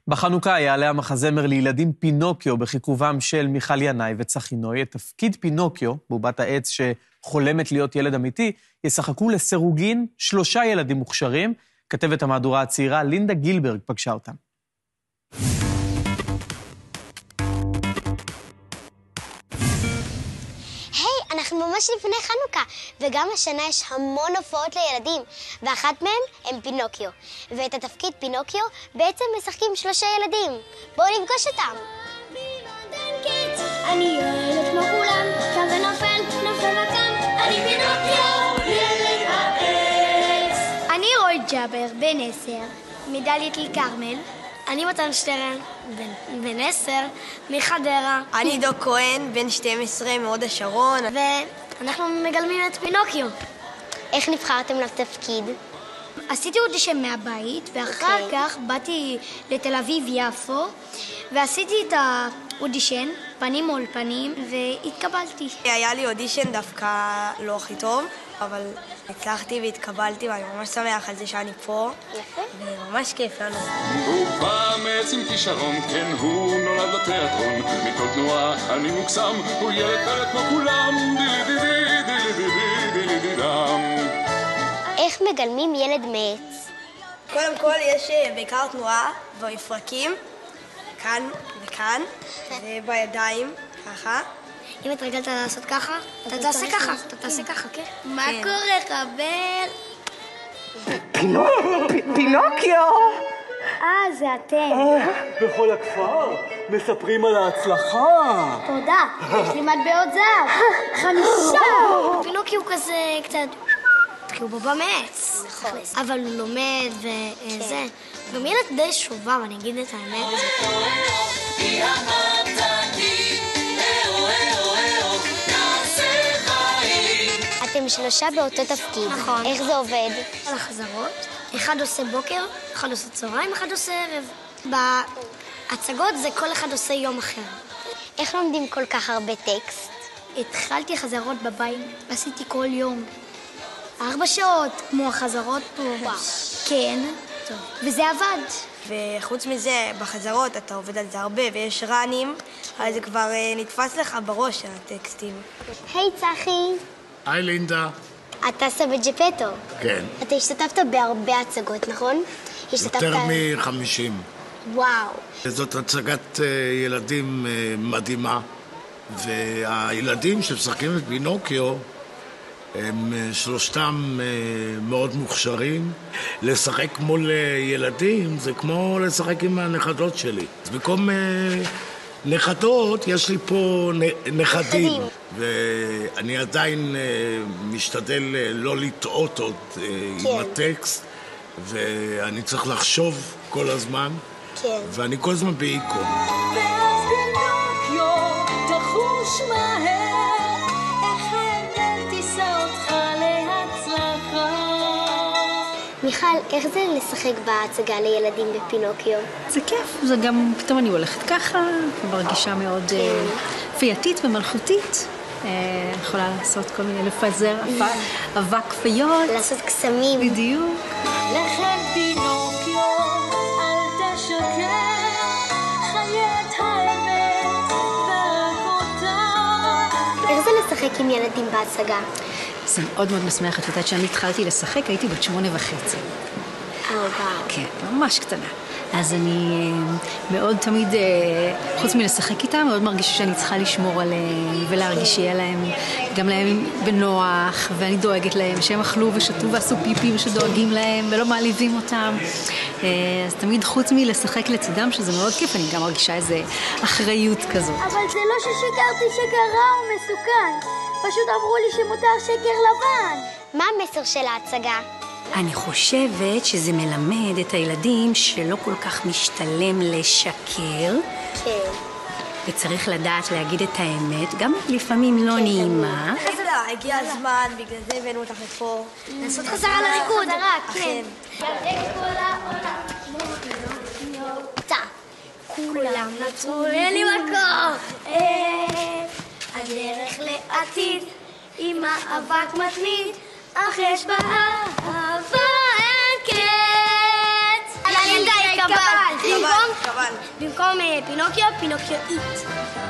בחנוכה יעלה המחזמר לילדים פינוקיו בחיכובם של מיכל ינאי וצחי נוי. את תפקיד פינוקיו, בובת העץ שחולמת להיות ילד אמיתי, ישחקו לסירוגין 3 ילדים מוכשרים. כתבת המהדורה הצעירה לינדה גילברג פגשה אותם. אנחנו ממש לפני חנוכה, וגם השנה יש המון הופעות לילדים, ואחת מהם הם פינוקיו. ואת התפקיד פינוקיו בעצם משחקים 3 ילדים. בואו נפגוש אותם. אני ילד כמו כולם, קם ונופל, נופל וקם. אני פינוקיו, ילד העץ. אני רוי ג'אבר, בן 10, מדליית אל כרמל. אני מתן שטרן, בן 10, מחדרה. אני דו כהן, בן 12, מהוד השרון. ואנחנו מגלמים את פינוקיו. איך נבחרתם לתפקיד? עשיתי אודישן מהבית, ואחר כך באתי לתל אביב יפו, ועשיתי את האודישן, פנים מול פנים, והתקבלתי. היה לי אודישן דווקא לא הכי טוב, אבל הצלחתי והתקבלתי, ואני ממש שמח על זה שאני פה. יפה. וממש כיף לנו. הוא בא מעץ עם כישרון, כן, הוא נולד לתיאטרון. מכל תנועה אני מוקסם, הוא ילד פלט כמו כולם. איך מגלמים ילד מעץ? קודם כל יש בעיקר תנועה במפרקים, כאן וכאן, ובידיים, ככה. אם התרגלת לעשות ככה, אתה תעשה ככה, אתה תעשה ככה, כן? מה קורה, חבר? פינוקיו! זה אתם. בכל הכפר מספרים על ההצלחה. תודה, יש לי מטבעות זהב. 5! פינוקיו כזה קצת... כי הוא בבא מעץ. נכון. אבל הוא לומד וזה. גם ילד די שובב, אני אגיד את האמת. אתם 3 באותו תפקיד. נכון. איך זה עובד? על החזרות. אחד עושה בוקר, אחד עושה צהריים, אחד עושה ערב. בהצגות זה כל אחד עושה יום אחר. איך לומדים כל כך הרבה טקסט? התחלתי חזרות בבית, עשיתי כל יום. 4 שעות, כמו החזרות פה. וואו. כן, טוב. וזה עבד. וחוץ מזה, בחזרות אתה עובד על זה הרבה, ויש רנים, אז זה כבר נתפס לך בראש, הטקסטים. היי צחי. היי לינדה. אתה סבג'פטו. כן. אתה השתתפת בהרבה הצגות, נכון? יותר מ-50. וואו. זאת הצגת ילדים מדהימה, והילדים שמשחקים את פינוקיו, הם 3 מאוד מוכשרים. לשחק מול ילדים זה כמו לשחק עם הנכדות שלי. אז במקום נכדות יש לי פה נכדים. ואני עדיין משתדל לא לטעות עוד עם הטקסט, ואני צריך לחשוב כל הזמן, ואני כל הזמן בעיקר. ואז פינוקיו תחוש מהר, איך האמת תישא אותך להצלחה. מיכל, איך זה לשחק בהצגה לילדים בפינוקיו? זה כיף, זה גם פתאום אני הולכת ככה, מרגישה מאוד פייתית ומלכותית. יכולה לעשות כל מיני, לפזר אבק פיות. לעשות קסמים. בדיוק. לכן פינוקיו, אל תשקר, חי את האמת ורק אותה. איך זה לשחק עם ילדים בהצגה? זה מאוד מאוד משמח. את יודעת שאני התחלתי לשחק, הייתי בת 8.5. וואו. כן, ממש קטנה. אז אני מאוד תמיד, חוץ מלשחק איתם, מאוד מרגישה שאני צריכה לשמור עליהם ולהרגיש שיהיה להם, גם להם בנוח, ואני דואגת להם שהם אכלו ושתו ועשו פיפים שדואגים להם ולא מעליבים אותם. אז תמיד חוץ מלשחק לצדם, שזה מאוד כיף, אני גם מרגישה איזו אחריות כזאת. אבל זה לא ששקרתי שקר רע ומסוכן. פשוט אמרו לי שמותר שקר לבן. מה המסר של ההצגה? אני חושבת שזה מלמד את הילדים שלא כל כך משתלם לשקר. כן. וצריך לדעת להגיד את האמת, גם לפעמים לא נעימה. הגיע הזמן, בגלל זה הבאנו אותך לפה. לעשות חזרה לריקוד. כן. כולם נצרו לי מקור. הדרך לעתיד עם מאבק מתמיד, אך יש בה אהבה אין קץ. לינדה התקבלת. במקום פינוקיו, פינוקיואית.